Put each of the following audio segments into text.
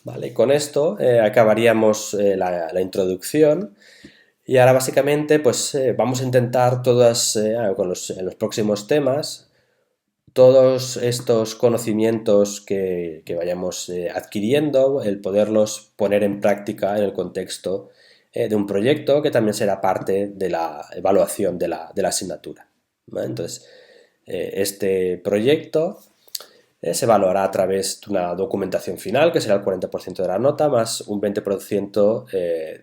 ¿vale? Y con esto acabaríamos la introducción y ahora básicamente pues vamos a intentar todas, en los próximos temas, todos estos conocimientos que vayamos adquiriendo, el poderlos poner en práctica en el contexto de un proyecto que también será parte de la evaluación de la asignatura, ¿vale? Entonces, este proyecto se evaluará a través de una documentación final, que será el 40% de la nota, más un 20%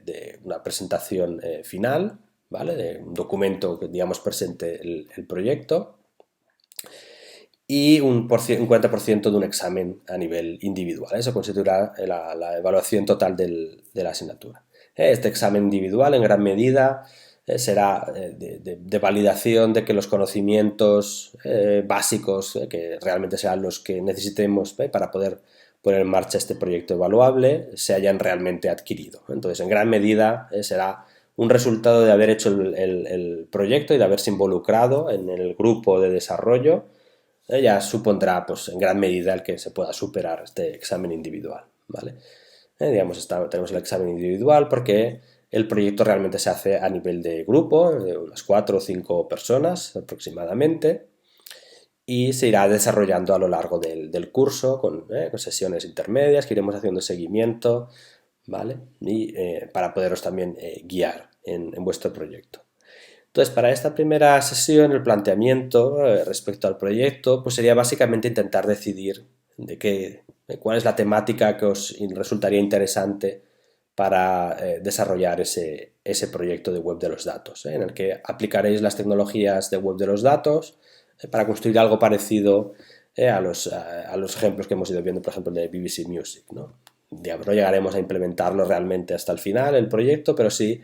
de una presentación final, ¿vale? De un documento que, digamos, presente el proyecto y un 40% de un examen a nivel individual. Eso constituirá la evaluación total de la asignatura. Este examen individual en gran medida será de validación de que los conocimientos básicos, que realmente serán los que necesitemos para poder poner en marcha este proyecto evaluable, se hayan realmente adquirido. Entonces, en gran medida será un resultado de haber hecho el proyecto y de haberse involucrado en el grupo de desarrollo. Ya supondrá pues, en gran medida el que se pueda superar este examen individual, ¿vale? Digamos, tenemos el examen individual porque el proyecto realmente se hace a nivel de grupo, de unas 4 o 5 personas aproximadamente, y se irá desarrollando a lo largo del curso con sesiones intermedias que iremos haciendo seguimiento, ¿vale? Y para poderos también guiar en vuestro proyecto. Entonces, para esta primera sesión, el planteamiento respecto al proyecto, pues sería básicamente intentar decidir de cuál es la temática que os resultaría interesante para desarrollar ese proyecto de web de los datos, en el que aplicaréis las tecnologías de web de los datos para construir algo parecido a los ejemplos que hemos ido viendo, por ejemplo, de BBC Music, ¿no? Digamos, no llegaremos a implementarlo realmente hasta el final, el proyecto, pero sí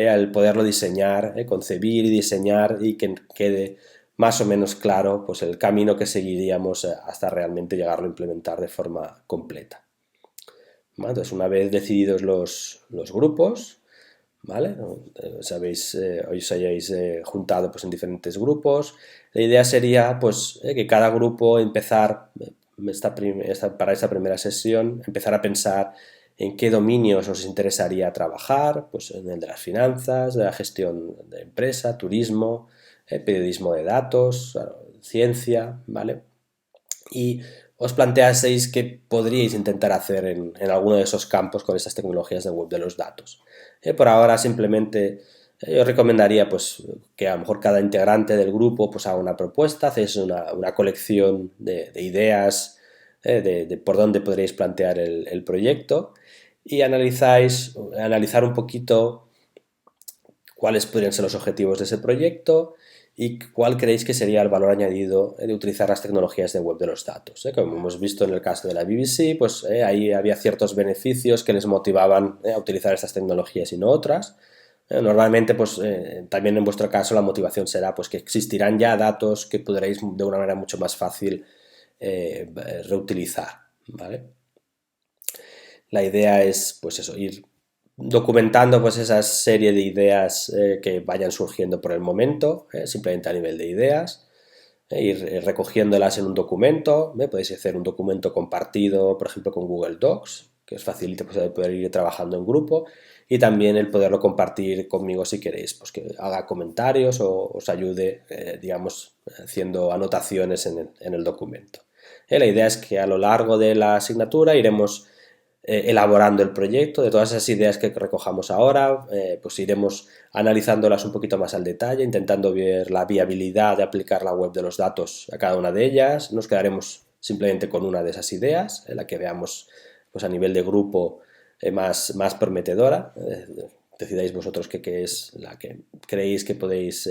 al poderlo diseñar, concebir y diseñar y que quede más o menos claro pues, el camino que seguiríamos hasta realmente llegarlo a implementar de forma completa. ¿Vale? Entonces, una vez decididos los grupos, ¿vale? Os hayáis juntado pues, en diferentes grupos, la idea sería pues, que cada grupo empezar, para esta primera sesión, empezar a pensar en qué dominios os interesaría trabajar, pues en el de las finanzas, de la gestión de empresa, turismo, periodismo de datos, ciencia, ¿vale? Y os planteaseis qué podríais intentar hacer en alguno de esos campos con esas tecnologías de web de los datos. Por ahora simplemente yo recomendaría pues, que a lo mejor cada integrante del grupo pues, haga una propuesta, hacéis una colección de ideas de por dónde podríais plantear el proyecto y analizar un poquito cuáles podrían ser los objetivos de ese proyecto y cuál creéis que sería el valor añadido de utilizar las tecnologías de web de los datos. Como hemos visto en el caso de la BBC, pues ahí había ciertos beneficios que les motivaban a utilizar estas tecnologías y no otras. Normalmente, pues también en vuestro caso la motivación será pues que existirán ya datos que podréis de una manera mucho más fácil reutilizar, ¿vale? La idea es, pues eso, ir documentando pues esa serie de ideas que vayan surgiendo por el momento, simplemente a nivel de ideas, ir recogiéndolas en un documento, podéis hacer un documento compartido, por ejemplo, con Google Docs, que os facilite pues, el poder ir trabajando en grupo, y también el poderlo compartir conmigo si queréis, pues que haga comentarios o os ayude, digamos, haciendo anotaciones en el documento. La idea es que a lo largo de la asignatura iremos elaborando el proyecto, de todas esas ideas que recojamos ahora, pues iremos analizándolas un poquito más al detalle, intentando ver la viabilidad de aplicar la web de los datos a cada una de ellas. Nos quedaremos simplemente con una de esas ideas, la que veamos pues, a nivel de grupo más prometedora. Decidáis vosotros qué es la que creéis que podéis,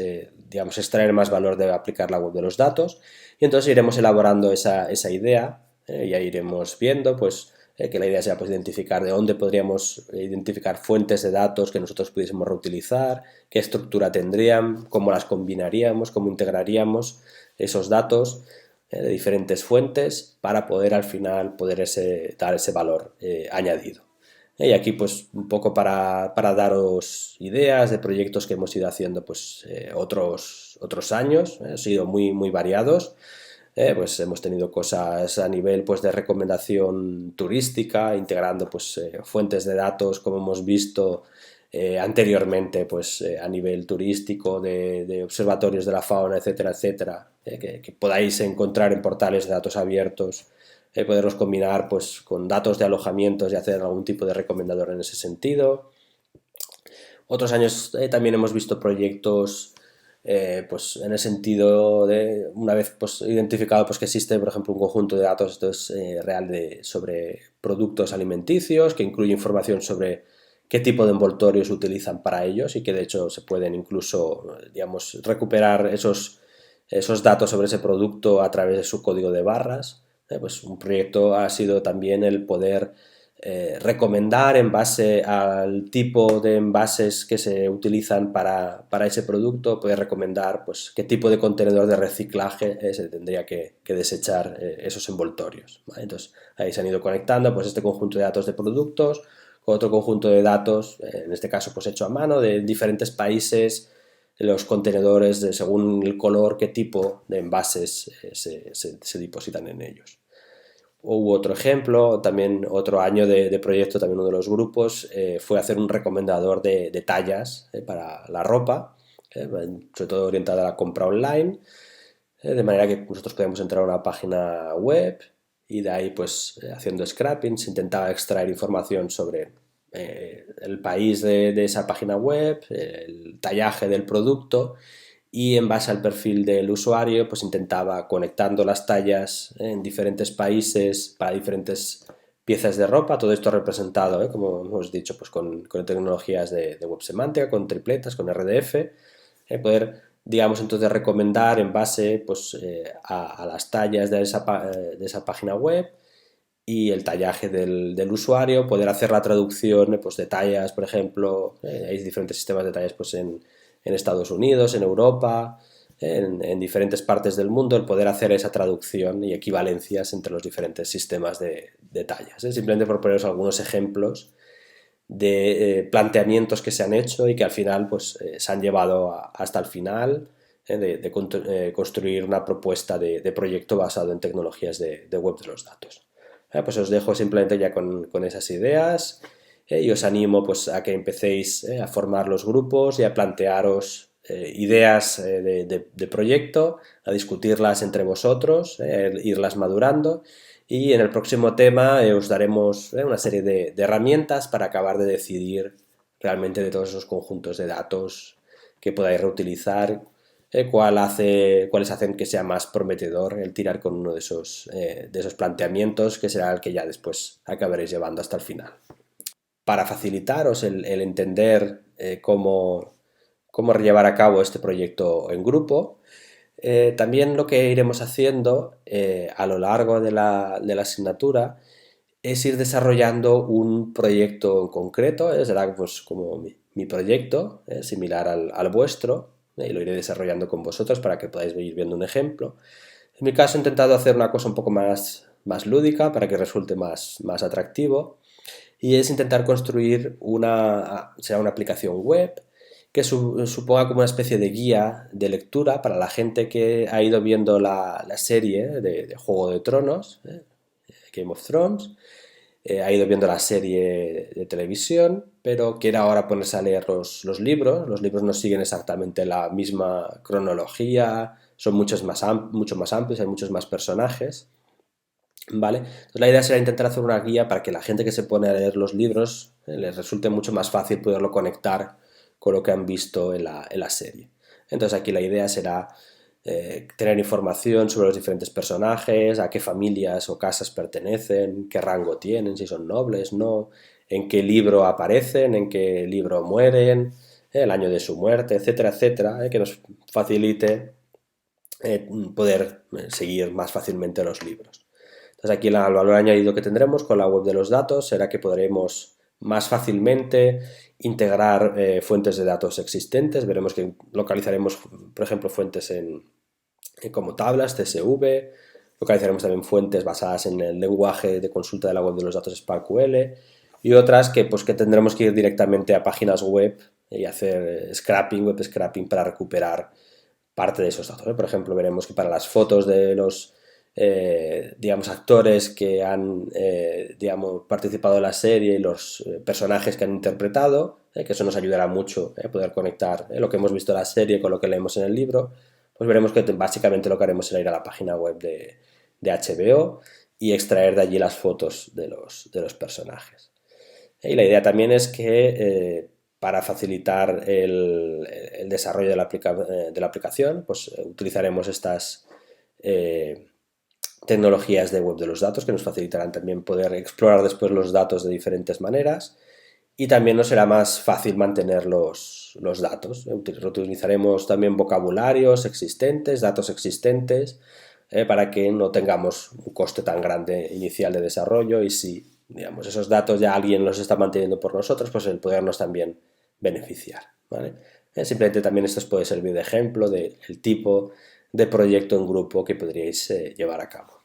digamos, extraer más valor de aplicar la web de los datos. Y entonces iremos elaborando esa idea, ya iremos viendo, pues, que la idea sea pues, identificar de dónde podríamos identificar fuentes de datos que nosotros pudiésemos reutilizar, qué estructura tendrían, cómo las combinaríamos, cómo integraríamos esos datos de diferentes fuentes para poder al final dar ese valor añadido. Y aquí pues un poco para daros ideas de proyectos que hemos ido haciendo pues otros años, han sido muy, muy variados. Pues hemos tenido cosas a nivel pues, de recomendación turística, integrando pues, fuentes de datos, como hemos visto anteriormente, pues, a nivel turístico, de observatorios de la fauna, etcétera, etcétera, que podáis encontrar en portales de datos abiertos, poderlos combinar pues, con datos de alojamientos y hacer algún tipo de recomendador en ese sentido. Otros años también hemos visto proyectos pues en el sentido de, una vez pues, identificado pues, que existe, por ejemplo, un conjunto de datos, esto es real, sobre productos alimenticios, que incluye información sobre qué tipo de envoltorios utilizan para ellos y que de hecho se pueden incluso, digamos, recuperar esos datos sobre ese producto a través de su código de barras. Pues un proyecto ha sido también el poder recomendar en base al tipo de envases que se utilizan para ese producto, poder recomendar pues, qué tipo de contenedor de reciclaje se tendría que desechar esos envoltorios, ¿vale? Entonces ahí se han ido conectando pues, este conjunto de datos de productos con otro conjunto de datos, en este caso pues, hecho a mano, de diferentes países, los contenedores, según el color, qué tipo de envases se depositan en ellos. Hubo otro ejemplo, también otro año de proyecto, también uno de los grupos, fue hacer un recomendador de tallas para la ropa, sobre todo orientada a la compra online, de manera que nosotros podíamos entrar a una página web y de ahí, pues, haciendo scraping, se intentaba extraer información sobre el país de esa página web, el tallaje del producto y en base al perfil del usuario pues intentaba conectando las tallas en diferentes países para diferentes piezas de ropa, todo esto representado, como hemos dicho, pues con tecnologías de web semántica, con tripletas, con RDF, poder, digamos, entonces recomendar en base pues, a las tallas de esa página web y el tallaje del usuario, poder hacer la traducción pues, de tallas, por ejemplo, hay diferentes sistemas de tallas pues, en Estados Unidos, en Europa, en diferentes partes del mundo, el poder hacer esa traducción y equivalencias entre los diferentes sistemas de tallas. Simplemente por poneros algunos ejemplos de planteamientos que se han hecho y que al final pues, se han llevado hasta el final de construir una propuesta de proyecto basado en tecnologías de web de los datos. Pues os dejo simplemente ya con esas ideas y os animo pues, a que empecéis a formar los grupos y a plantearos ideas de proyecto, a discutirlas entre vosotros, irlas madurando y en el próximo tema os daremos una serie de herramientas para acabar de decidir realmente de todos esos conjuntos de datos que podáis reutilizar, cuáles hacen que sea más prometedor el tirar con uno de esos planteamientos, que será el que ya después acabaréis llevando hasta el final. Para facilitaros el entender cómo llevar a cabo este proyecto en grupo, también lo que iremos haciendo a lo largo de la asignatura es ir desarrollando un proyecto en concreto, será pues como mi proyecto, similar al vuestro, y lo iré desarrollando con vosotros para que podáis ir viendo un ejemplo. En mi caso he intentado hacer una cosa un poco más lúdica para que resulte más atractivo y es intentar construir será una aplicación web que suponga como una especie de guía de lectura para la gente que ha ido viendo la serie de Juego de Tronos, Game of Thrones, ha ido viendo la serie de televisión, pero quiere ahora ponerse a leer los libros. Los libros no siguen exactamente la misma cronología, son mucho más amplios, hay muchos más personajes, ¿vale? Entonces la idea será intentar hacer una guía para que la gente que se pone a leer los libros les resulte mucho más fácil poderlo conectar con lo que han visto en la serie. Entonces aquí la idea será tener información sobre los diferentes personajes, a qué familias o casas pertenecen, qué rango tienen, si son nobles, no, en qué libro aparecen, en qué libro mueren, el año de su muerte, etcétera, etcétera, que nos facilite poder seguir más fácilmente los libros. Entonces aquí el valor añadido que tendremos con la web de los datos será que podremos más fácilmente integrar fuentes de datos existentes. Veremos que localizaremos, por ejemplo, fuentes como tablas, CSV, localizaremos también fuentes basadas en el lenguaje de consulta de la web de los datos SparkQL y otras que tendremos que ir directamente a páginas web y hacer web scrapping para recuperar parte de esos datos. Por ejemplo, veremos que para las fotos de los digamos, actores que han, digamos, participado en la serie y los personajes que han interpretado, que eso nos ayudará mucho a poder conectar lo que hemos visto en la serie con lo que leemos en el libro. Pues veremos que básicamente lo que haremos será ir a la página web de HBO y extraer de allí las fotos de los personajes. Y la idea también es que para facilitar el desarrollo de la aplicación, pues utilizaremos estas tecnologías de web de los datos que nos facilitarán también poder explorar después los datos de diferentes maneras y también nos será más fácil mantener los datos. Utilizaremos también vocabularios existentes, datos existentes, para que no tengamos un coste tan grande inicial de desarrollo y si, digamos, esos datos ya alguien los está manteniendo por nosotros, pues el podernos también beneficiar, ¿vale? Simplemente también esto os puede servir de ejemplo del tipo de proyecto en grupo que podríais llevar a cabo.